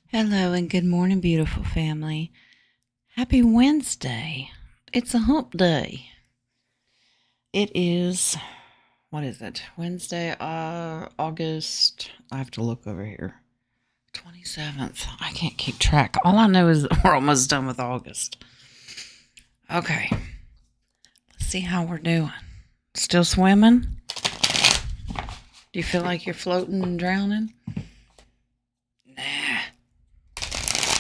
Hello and good morning, beautiful family. Happy Wednesday. It's a hump day. It is, what is it? Wednesday, August, I have to look over here. 27th. I can't keep track. All I know is that we're almost done with August. Okay. Let's see how we're doing. Still swimming? Do you feel like you're floating and drowning? Nah.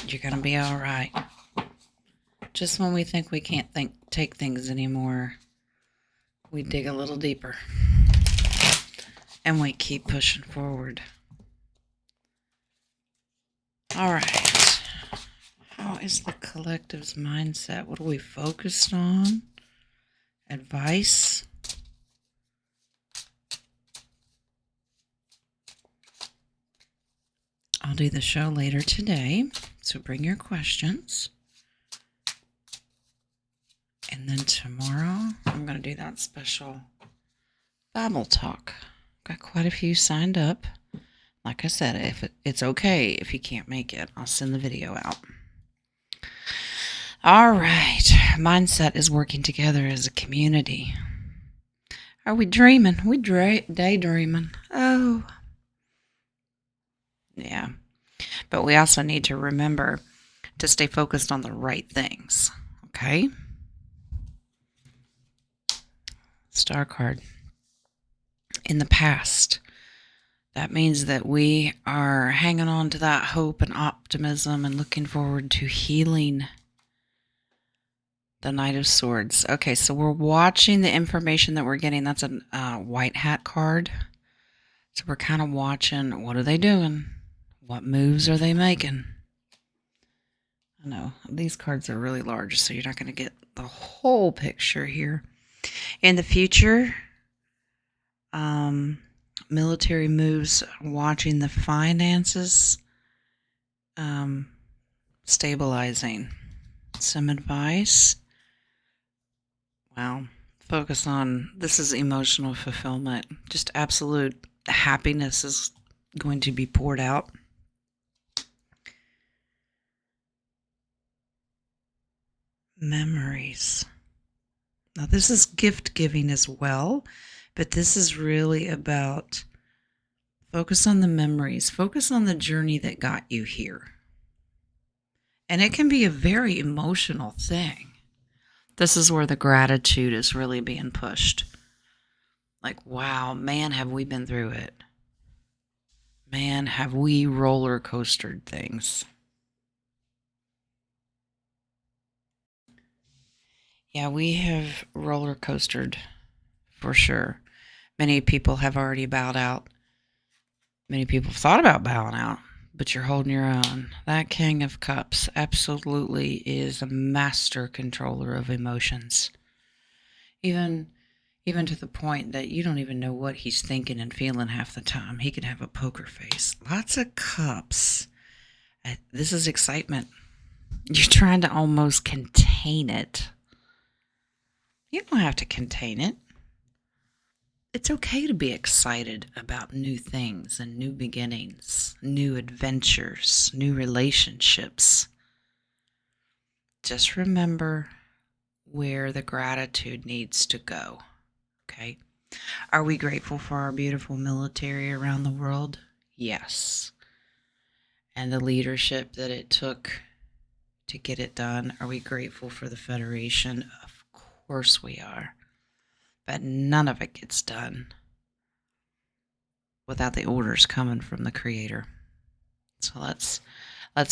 You're going to be all right. Just when we think we can't take things anymore, we dig a little deeper. And we keep pushing forward. All right. How is the collective's mindset? What are we focused on? Advice? I'll do the show later today, so bring your questions. And then tomorrow, I'm going to do that special Bible talk. Got quite a few signed up. Like I said, if it's okay if you can't make it, I'll send the video out. All right. Mindset is working together as a community. Are we dreaming? We daydreaming. Oh. Yeah. But we also need to remember to stay focused on the right things. Okay? Star card. In the past. That means that we are hanging on to that hope and optimism and looking forward to healing. The Knight of Swords. Okay, so we're watching the information that we're getting. That's a white hat card. So we're kind of watching, what are they doing? What moves are they making? I know, these cards are really large, so you're not going to get the whole picture here. In the future, military moves, watching the finances, stabilizing. Some advice. Wow. Focus on, this is emotional fulfillment. Just absolute happiness is going to be poured out. Memories. Now this is gift giving as well, but this is really about focus on the memories. Focus on the journey that got you here. And it can be a very emotional thing. This is where the gratitude is really being pushed. Like, wow, man, have we been through it. Man, have we roller coastered things. Yeah, we have roller coastered for sure. Many people have already bowed out. Many people have thought about bowing out, but you're holding your own. That King of Cups absolutely is a master controller of emotions. Even to the point that you don't even know what he's thinking and feeling half the time. He can have a poker face. Lots of cups. This is excitement. You're trying to almost contain it. You don't have to contain it. It's okay to be excited about new things and new beginnings, new adventures, new relationships. Just remember where the gratitude needs to go. Okay? Are we grateful for our beautiful military around the world? Yes. And the leadership that it took to get it done. Are we grateful for the Federation? Of course we are. But none of it gets done without the orders coming from the Creator. So let's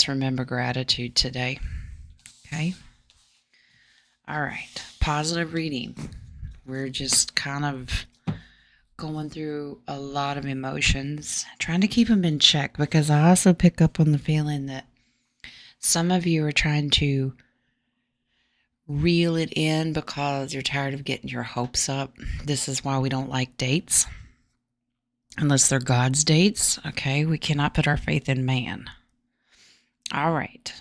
remember gratitude today. Okay? All right. Positive reading. We're just kind of going through a lot of emotions, trying to keep them in check, because I also pick up on the feeling that some of you are trying to reel it in because you're tired of getting your hopes up. This is why we don't like dates. Unless they're God's dates, okay? We cannot put our faith in man. All right.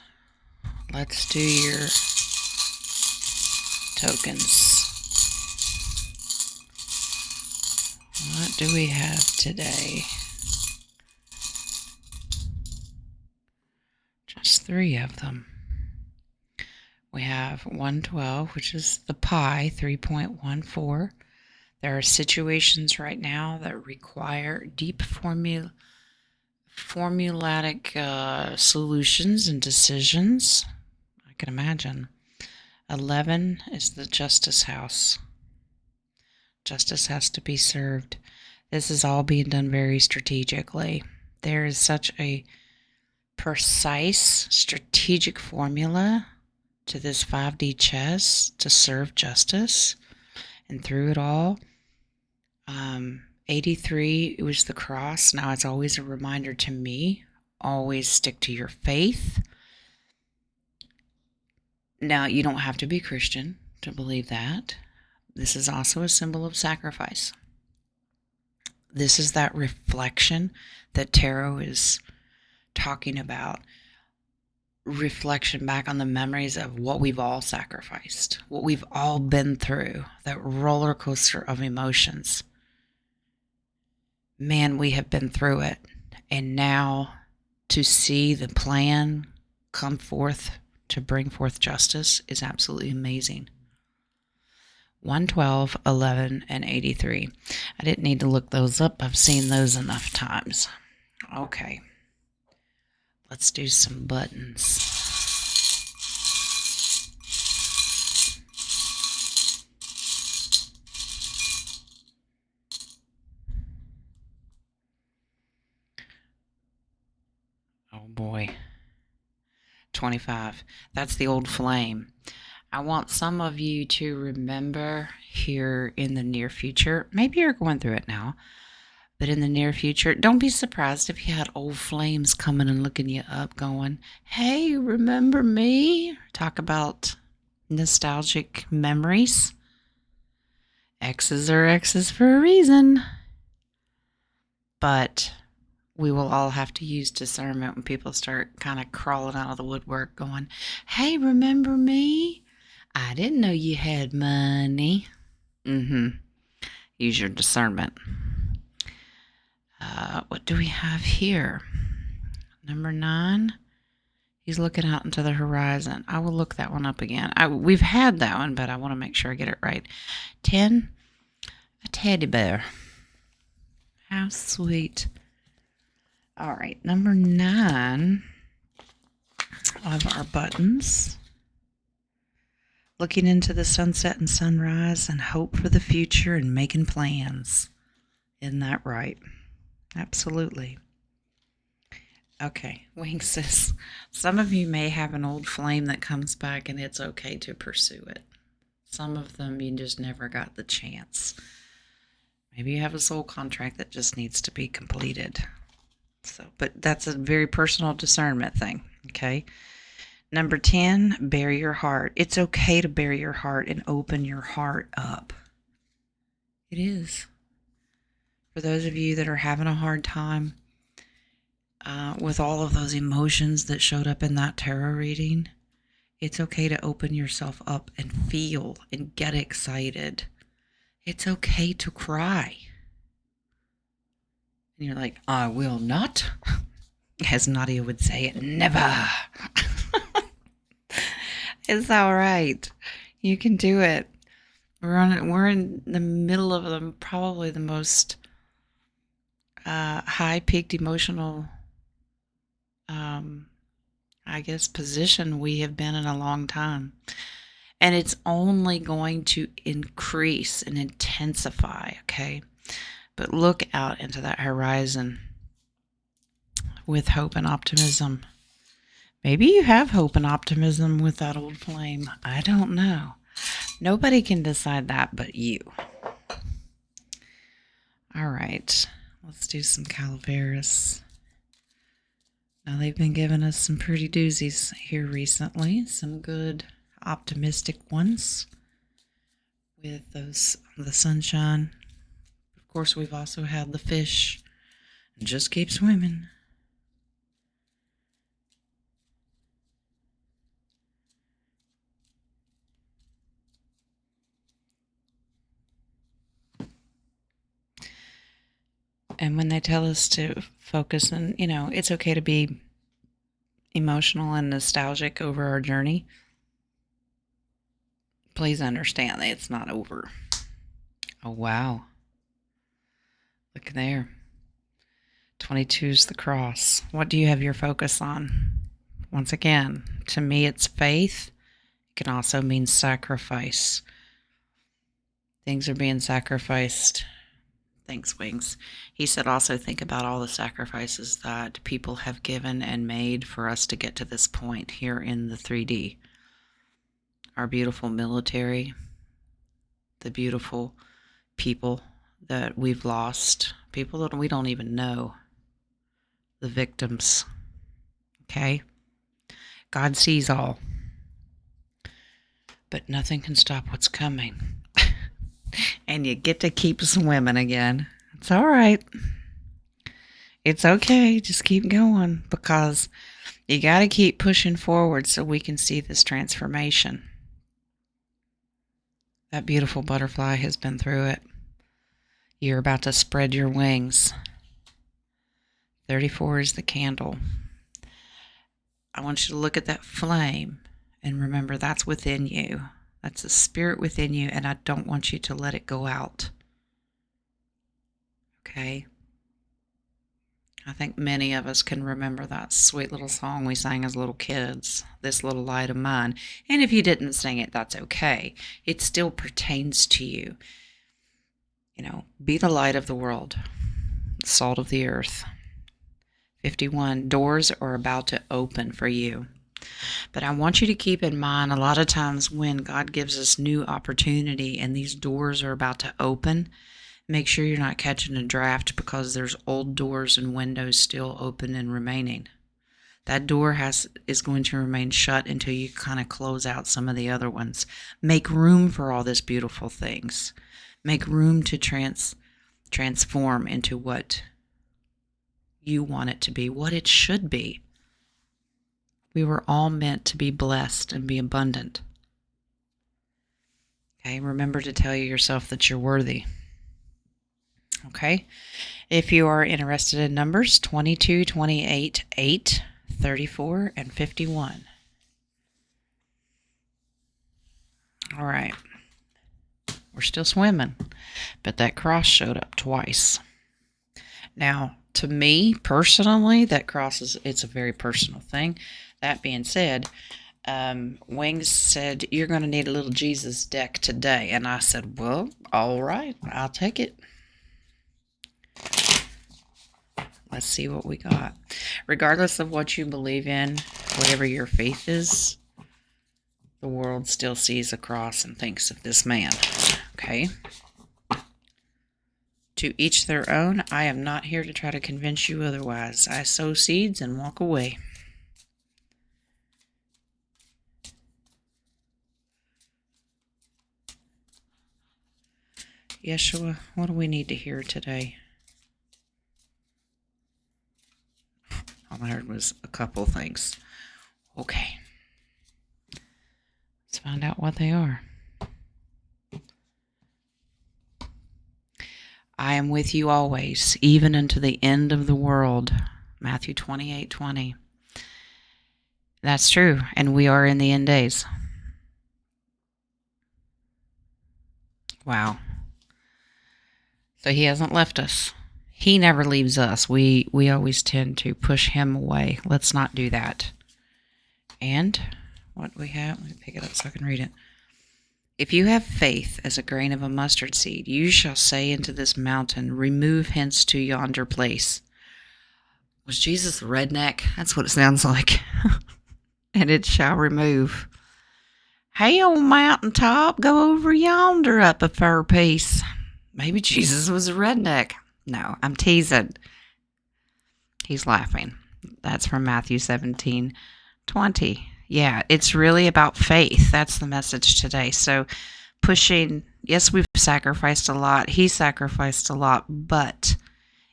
Let's do your tokens. What do we have today? There's 3 of them. We have 112, which is the pi, 3.14. There are situations right now that require deep formulatic solutions and decisions. I can imagine. 11 is the justice house. Justice has to be served. This is all being done very strategically. There is such a precise strategic formula to this 5D chess to serve justice. And through it all, 83 was the cross. Now it's always a reminder to me, always stick to your faith. Now, you don't have to be Christian to believe that. This is also a symbol of sacrifice. This is that reflection that tarot is talking about. Reflection back on the memories of what we've all sacrificed, what we've all been through, that roller coaster of emotions. Man, we have been through it. And now to see the plan come forth to bring forth justice is absolutely amazing. 112, 11, and 83. I didn't need to look those up. I've seen those enough times. Okay. Let's do some buttons. Oh boy. 25. That's the old flame. I want some of you to remember here in the near future. Maybe you're going through it now. But in the near future, don't be surprised if you had old flames coming and looking you up going, hey, remember me? Talk about nostalgic memories. X's are X's for a reason. But we will all have to use discernment when people start kind of crawling out of the woodwork going, hey, remember me? I didn't know you had money. Use your discernment. What do we have here? Number 9. He's looking out into the horizon. I will look that one up again. We've had that one, but I want to make sure I get it right. 10. A teddy bear. How sweet. All right. Number 9 of our buttons. Looking into the sunset and sunrise and hope for the future and making plans. Isn't that right? Absolutely. Okay, Wing says, some of you may have an old flame that comes back and it's okay to pursue it. Some of them you just never got the chance. Maybe you have a soul contract that just needs to be completed. But that's a very personal discernment thing, okay? Number 10, bare your heart. It's okay to bare your heart and open your heart up. It is. For those of you that are having a hard time with all of those emotions that showed up in that tarot reading, it's okay to open yourself up and feel and get excited. It's okay to cry. And you're like, I will not. As Nadia would say, never. It's all right. You can do it. We're in the middle of probably the most high-peaked emotional, position we have been in a long time. And it's only going to increase and intensify, okay? But look out into that horizon with hope and optimism. Maybe you have hope and optimism with that old flame. I don't know. Nobody can decide that but you. All right. Let's do some Calaveras. Now, they've been giving us some pretty doozies here recently. Some good, optimistic ones with the sunshine. Of course, we've also had the fish. Just keep swimming. And when they tell us to focus on, it's okay to be emotional and nostalgic over our journey, please understand that it's not over. Oh, wow. Look there. 22 is the cross. What do you have your focus on? Once again, to me, it's faith. It can also mean sacrifice. Things are being sacrificed. Thanks, Wings. He said also think about all the sacrifices that people have given and made for us to get to this point here in the 3D. Our beautiful military, the beautiful people that we've lost, people that we don't even know, the victims. Okay? God sees all. But nothing can stop what's coming. And you get to keep swimming again. It's all right. It's okay. Just keep going, because you got to keep pushing forward so we can see this transformation. That beautiful butterfly has been through it. You're about to spread your wings. 34 is the candle. I want you to look at that flame and remember that's within you. That's the spirit within you, and I don't want you to let it go out. Okay? I think many of us can remember that sweet little song we sang as little kids, This Little Light of Mine. And if you didn't sing it, that's okay. It still pertains to you. You know, be the light of the world, the salt of the earth. 51, doors are about to open for you. But I want you to keep in mind, a lot of times when God gives us new opportunity and these doors are about to open, make sure you're not catching a draft, because there's old doors and windows still open and remaining. That door is going to remain shut until you kind of close out some of the other ones. Make room for all these beautiful things. Make room to transform into what you want it to be, what it should be. We were all meant to be blessed and be abundant. Okay, remember to tell yourself that you're worthy. Okay, if you are interested in numbers, 22, 28, 8, 34, and 51. All right, we're still swimming, but that cross showed up twice. Now, to me personally, that cross it's a very personal thing. That being said, Wings said, you're going to need a little Jesus deck today. And I said, well, all right, I'll take it. Let's see what we got. Regardless of what you believe in, whatever your faith is, the world still sees a cross and thinks of this man. Okay? To each their own. I am not here to try to convince you otherwise. I sow seeds and walk away. Yeshua, what do we need to hear today? All I heard was a couple things. Okay. Let's find out what they are. I am with you always, even unto the end of the world. Matthew 28:20. That's true, and we are in the end days. Wow. So he hasn't left us. He never leaves us. We always tend to push him away. Let's not do that. And what we have, let me pick it up so I can read it. If you have faith as a grain of a mustard seed, you shall say unto this mountain, remove hence to yonder place. Was Jesus a redneck? That's what it sounds like. And it shall remove. Hey, old mountaintop, go over yonder up a fair piece. Maybe Jesus was a redneck. No, I'm teasing. He's laughing. That's from Matthew 17:20. Yeah, it's really about faith. That's the message today. So pushing, yes, we've sacrificed a lot. He sacrificed a lot, but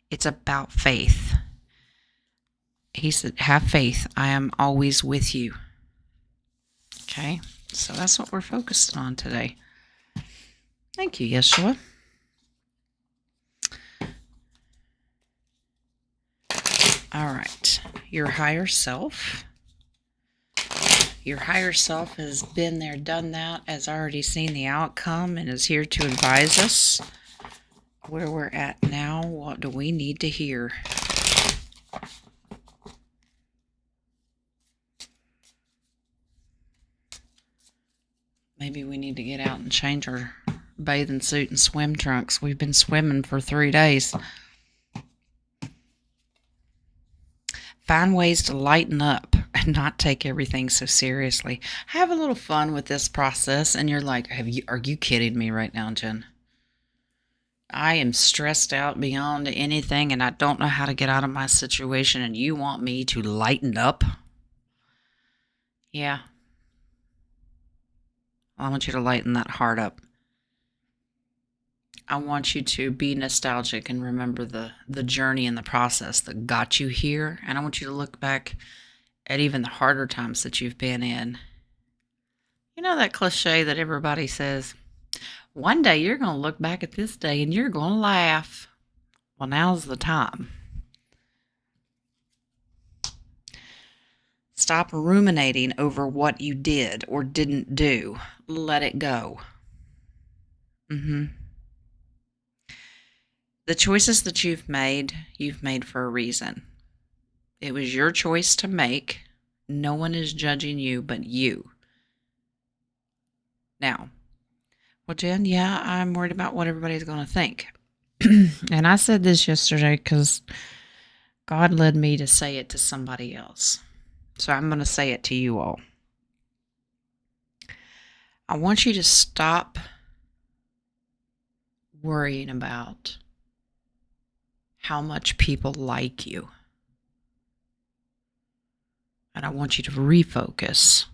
it's about faith. He said, have faith. I am always with you. Okay, so that's what we're focused on today. Thank you, Yeshua. All right, your higher self Your higher self has been there, done that, has already seen the outcome, and is here to advise us where we're at now. What do we need to hear? Maybe we need to get out and change our bathing suit and swim trunks. We've been swimming for 3 days. Find ways to lighten up and not take everything so seriously. Have a little fun with this process, and you're like, are you kidding me right now, Jen? I am stressed out beyond anything, and I don't know how to get out of my situation, and you want me to lighten up? Yeah. I want you to lighten that heart up. I want you to be nostalgic and remember the journey and the process that got you here. And I want you to look back at even the harder times that you've been in. You know that cliche that everybody says, one day you're going to look back at this day and you're going to laugh. Well, now's the time. Stop ruminating over what you did or didn't do. Let it go. The choices that you've made for a reason. It was your choice to make. No one is judging you but you. Now, well, Jen, yeah, I'm worried about what everybody's going to think. And I said this yesterday because God led me to say it to somebody else. So I'm going to say it to you all. I want you to stop worrying about how much people like you. And I want you to refocus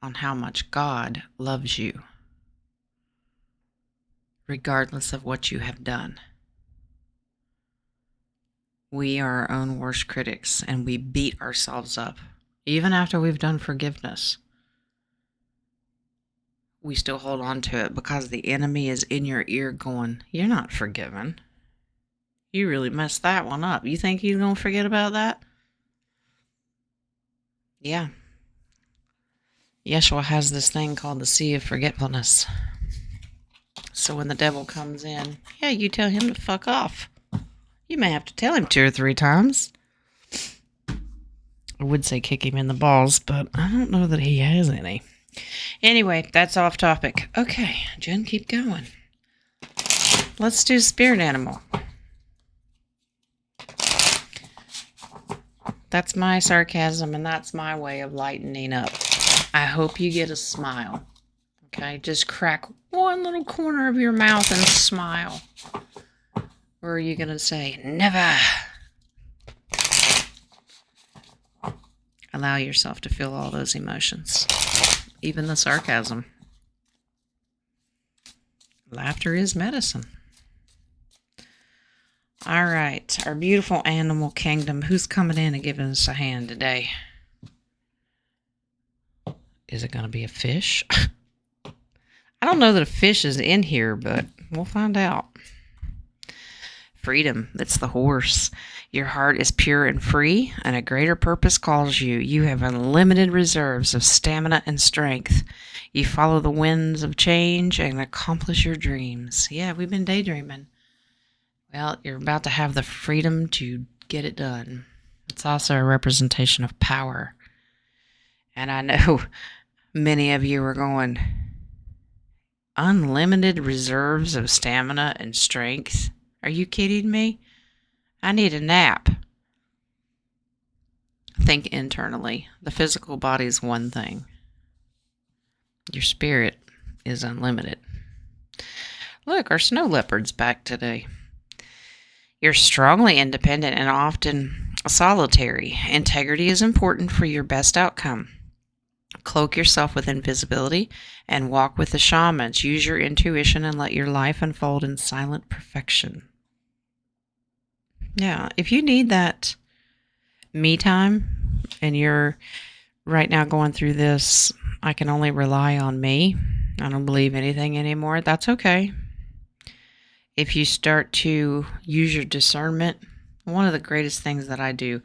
on how much God loves you, regardless of what you have done. We are our own worst critics, and we beat ourselves up. Even after we've done forgiveness, we still hold on to it because the enemy is in your ear going, you're not forgiven. You really messed that one up. You think he's going to forget about that? Yeah. Yeshua has this thing called the Sea of Forgetfulness. So when the devil comes in, yeah, you tell him to fuck off. You may have to tell him 2 or 3 times. I would say kick him in the balls, but I don't know that he has any. Anyway, that's off topic. Okay, Jen, keep going. Let's do spirit animal. That's my sarcasm, and that's my way of lightening up. I hope you get a smile. Okay, just crack one little corner of your mouth and smile. Or are you going to say, never? Allow yourself to feel all those emotions, even the sarcasm. Laughter is medicine. All right, our beautiful animal kingdom. Who's coming in and giving us a hand today? Is it going to be a fish? I don't know that a fish is in here, but we'll find out. Freedom, that's the horse. Your heart is pure and free, and a greater purpose calls you. You have unlimited reserves of stamina and strength. You follow the winds of change and accomplish your dreams. Yeah, we've been daydreaming. Well, you're about to have the freedom to get it done. It's also a representation of power. And I know many of you are going, unlimited reserves of stamina and strength? Are you kidding me? I need a nap. Think internally. The physical body is one thing. Your spirit is unlimited. Look, our snow leopard's back today. You're strongly independent and often solitary. Integrity is important for your best outcome. Cloak yourself with invisibility and walk with the shamans. Use your intuition and let your life unfold in silent perfection. Yeah, if you need that me time and you're right now going through this, I can only rely on me, I don't believe anything anymore, that's okay. If you start to use your discernment, one of the greatest things that I do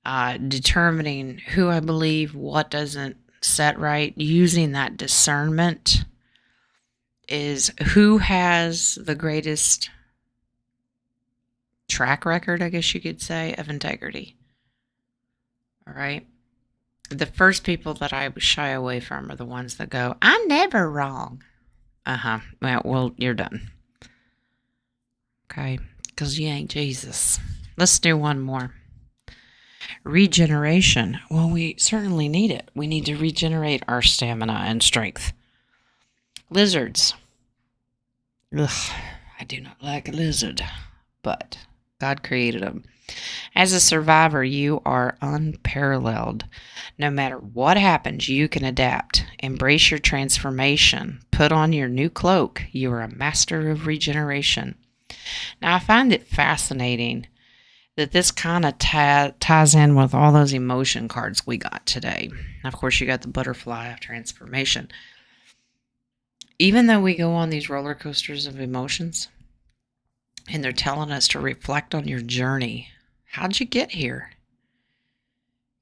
determining who I believe, what doesn't set right, using that discernment is who has the greatest track record, I guess you could say, of integrity. All right. The first people that I shy away from are the ones that go, I'm never wrong. Well, you're done. Okay. Because you ain't Jesus. Let's do one more. Regeneration. Well, we certainly need it. We need to regenerate our stamina and strength. Lizards. Ugh, I do not like a lizard, but God created them. As a survivor, you are unparalleled. No matter what happens, you can adapt. Embrace your transformation. Put on your new cloak. You are a master of regeneration. Now, I find it fascinating that this kind of ties in with all those emotion cards we got today. Of course, you got the butterfly of transformation. Even though we go on these roller coasters of emotions, and they're telling us to reflect on your journey, how'd you get here?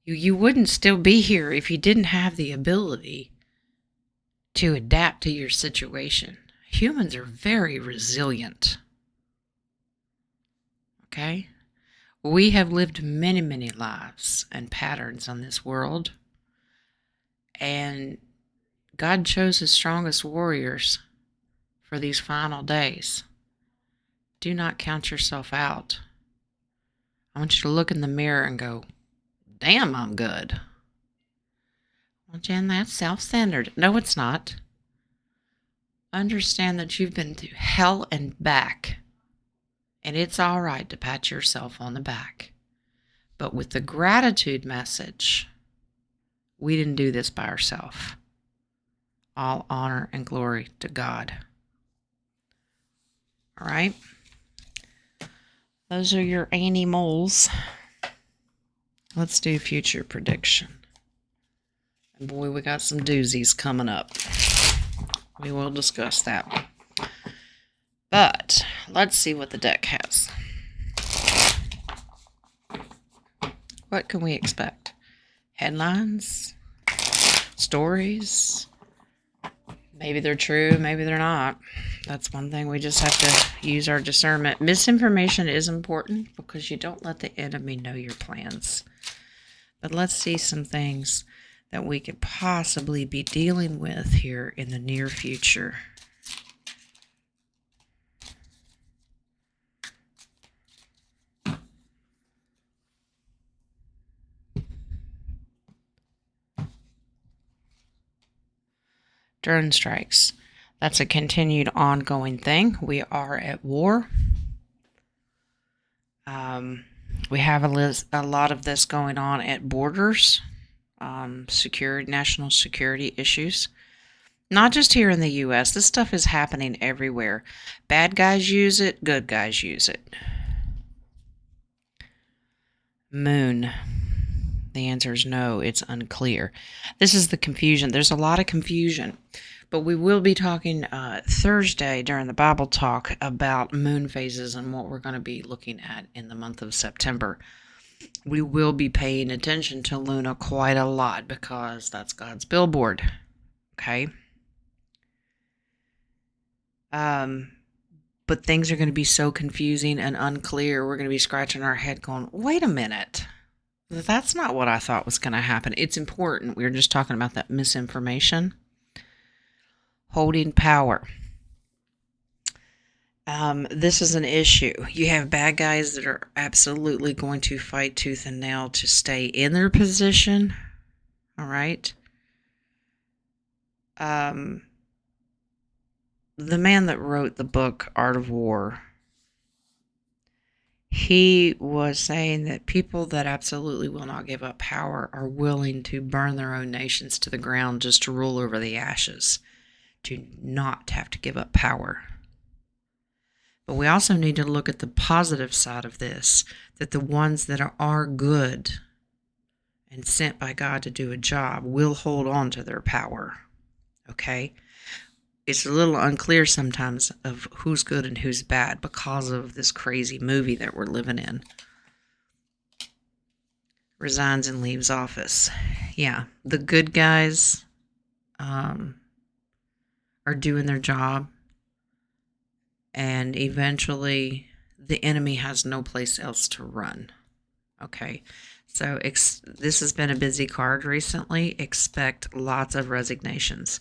You wouldn't still be here if you didn't have the ability to adapt to your situation. Humans are very resilient. Okay? We have lived many, many lives and patterns on this world, and God chose His strongest warriors for these final days. Do not count yourself out. I want you to look in the mirror and go, damn, I'm good. Well, Jen, that's self-centered. No, it's not. Understand that you've been through hell and back, and it's all right to pat yourself on the back. But with the gratitude message, we didn't do this by ourselves. All honor and glory to God. All right? Those are your animals. Let's do future prediction. And boy, we got some doozies coming up. We will discuss that. But let's see what the deck has. What can we expect? Headlines? Stories? Maybe they're true, maybe they're not. That's one thing we just have to use our discernment. Misinformation is important because you don't let the enemy know your plans. But let's see some things that we could possibly be dealing with here in the near future. Drone strikes. That's a continued ongoing thing. We are at war. We have a lot of this going on at borders, national security issues. Not just here in the U.S. This stuff is happening everywhere. Bad guys use it. Good guys use it. Moon. The answer is no. It's unclear. This is the confusion. There's a lot of confusion. But we will be talking Thursday during the Bible talk about moon phases and what we're going to be looking at in the month of September. We will be paying attention to Luna quite a lot because that's God's billboard. Okay? But things are going to be so confusing and unclear. We're going to be scratching our head going, wait a minute. That's not what I thought was going to happen. It's important. We were just talking about that misinformation. Holding power. This is an issue. You have bad guys that are absolutely going to fight tooth and nail to stay in their position. All right. The man that wrote the book Art of War, he was saying that people that absolutely will not give up power are willing to burn their own nations to the ground just to rule over the ashes, to not have to give up power. But we also need to look at the positive side of this, that the ones that are good and sent by God to do a job will hold on to their power. Okay? It's a little unclear sometimes of who's good and who's bad because of this crazy movie that we're living in. resigns and leaves office. Yeah, the good guys are doing their job, and eventually the enemy has no place else to run. Okay, so this has been a busy card recently. Expect lots of resignations.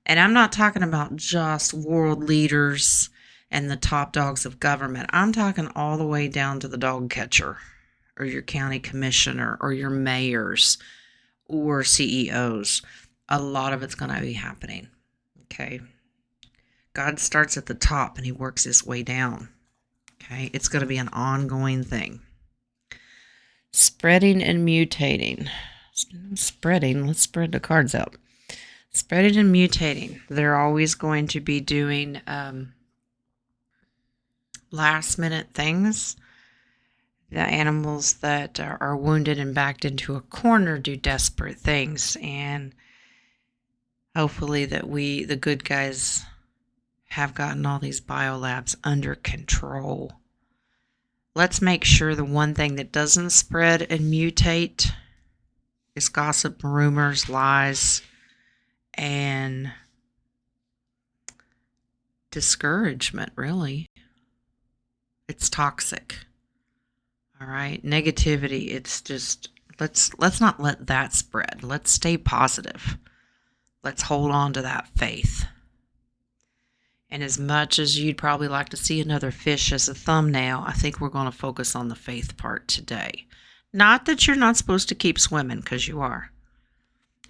And I'm not talking about just world leaders and the top dogs of government. I'm talking all the way down to the dog catcher or your county commissioner or your mayors or CEOs. A lot of it's going to be happening. Okay. God starts at the top and he works his way down. Okay. It's going to be an ongoing thing. Spreading and mutating. Spreading. Let's spread the cards out. Spreading and mutating. They're always going to be doing last minute things. The animals that are wounded and backed into a corner do desperate things. And hopefully that we, the good guys, have gotten all these biolabs under control. Let's make sure the one thing that doesn't spread and mutate is gossip, rumors, lies, and discouragement, really. It's toxic. All right. Negativity. It's just, let's not let that spread. Let's stay positive. Let's hold on to that faith. And as much as you'd probably like to see another fish as a thumbnail, I think we're going to focus on the faith part today. Not that you're not supposed to keep swimming, because you are.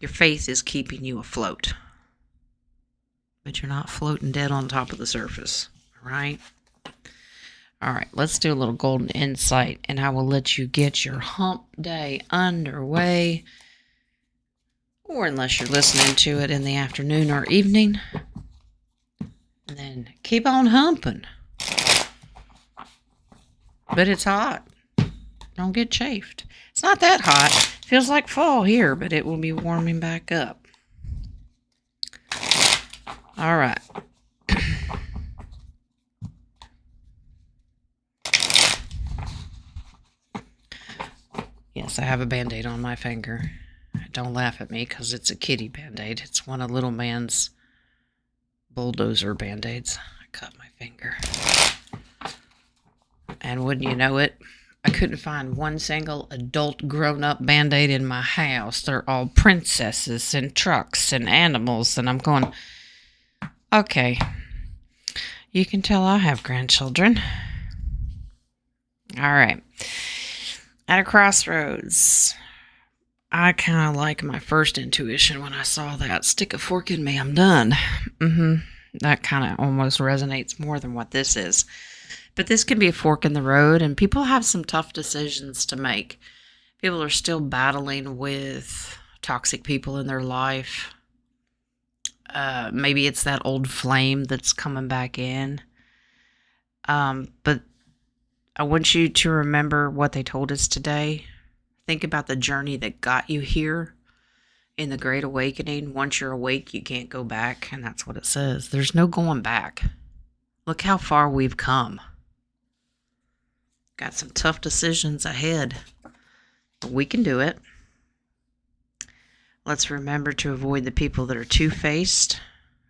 Your faith is keeping you afloat. But you're not floating dead on top of the surface. All right? All right, let's do a little golden insight, and I will let you get your hump day underway. Or unless you're listening to it in the afternoon or evening. And then keep on humping. But it's hot. Don't get chafed. It's not that hot. It feels like fall here, but it will be warming back up. All right. Yes, I have a Band-Aid on my finger. Don't laugh at me because it's a kitty Band-Aid. It's one of little man's bulldozer Band-Aids. I cut my finger. And wouldn't you know it, I couldn't find one single adult grown-up Band-Aid in my house. They're all princesses and trucks and animals. And I'm going, okay, you can tell I have grandchildren. All right. At a crossroads, I kind of like my first intuition when I saw that. Stick a fork in me, I'm done. That kind of almost resonates more than what this is. But this can be a fork in the road, and people have some tough decisions to make. People are still battling with toxic people in their life. Maybe it's that old flame that's coming back in. But I want you to remember what they told us today. Think about the journey that got you here in the Great Awakening. Once you're awake, you can't go back, and that's what it says. There's no going back. Look how far we've come. Got some tough decisions ahead, but we can do it. Let's remember to avoid the people that are two-faced,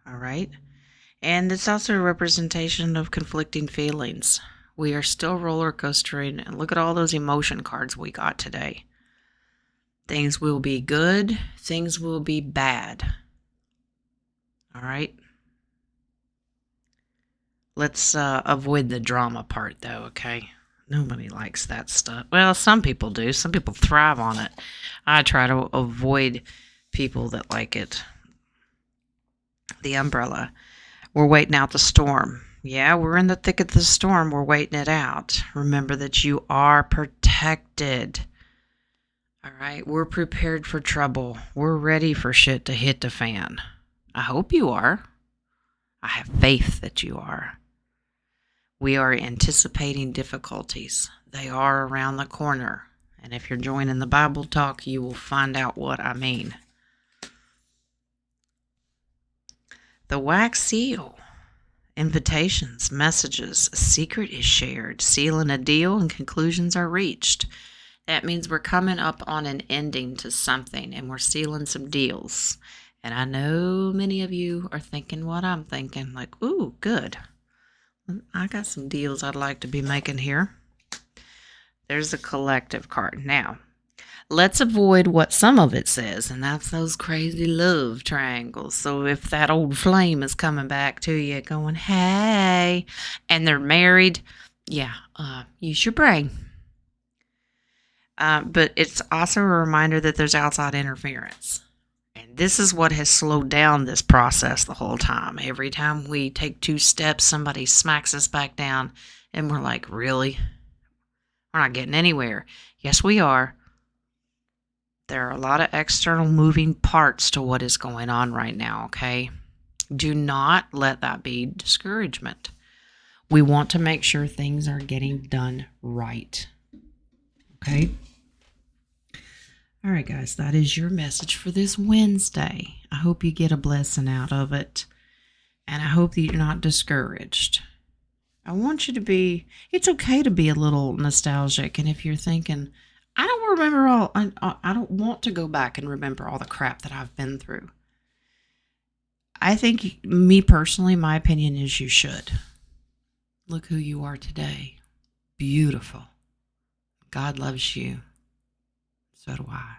all right? And it's also a representation of conflicting feelings. We are still roller coastering, and look at all those emotion cards we got today. Things will be good, things will be bad. All right? Let's avoid the drama part, though, okay? Nobody likes that stuff. Well, some people do. Some people thrive on it. I try to avoid people that like it. The umbrella. We're waiting out the storm. Yeah, we're in the thick of the storm. We're waiting it out. Remember that you are protected. All right, we're prepared for trouble. We're ready for shit to hit the fan. I hope you are. I have faith that you are. We are anticipating difficulties. They are around the corner. And if you're joining the Bible talk, you will find out what I mean. The wax seal. Invitations, messages, a secret is shared, sealing a deal, and conclusions are reached. That means we're coming up on an ending to something and we're sealing some deals. And I know many of you are thinking what I'm thinking, like, ooh, good. I got some deals I'd like to be making here. There's a collective card. Now, let's avoid what some of it says, and that's those crazy love triangles. So if that old flame is coming back to you going, hey, and they're married, yeah, use your brain. But it's also a reminder that there's outside interference. And this is what has slowed down this process the whole time. Every time we take 2 steps, somebody smacks us back down, and we're like, really? We're not getting anywhere. Yes, we are. There are a lot of external moving parts to what is going on right now, okay? Do not let that be discouragement. We want to make sure things are getting done right, okay? All right, guys, that is your message for this Wednesday. I hope you get a blessing out of it, and I hope that you're not discouraged. I want you to be, it's okay to be a little nostalgic, and if you're thinking, I don't want to go back and remember all the crap that I've been through. I think, me personally, my opinion is you should. Look who you are today. Beautiful. God loves you. So do I.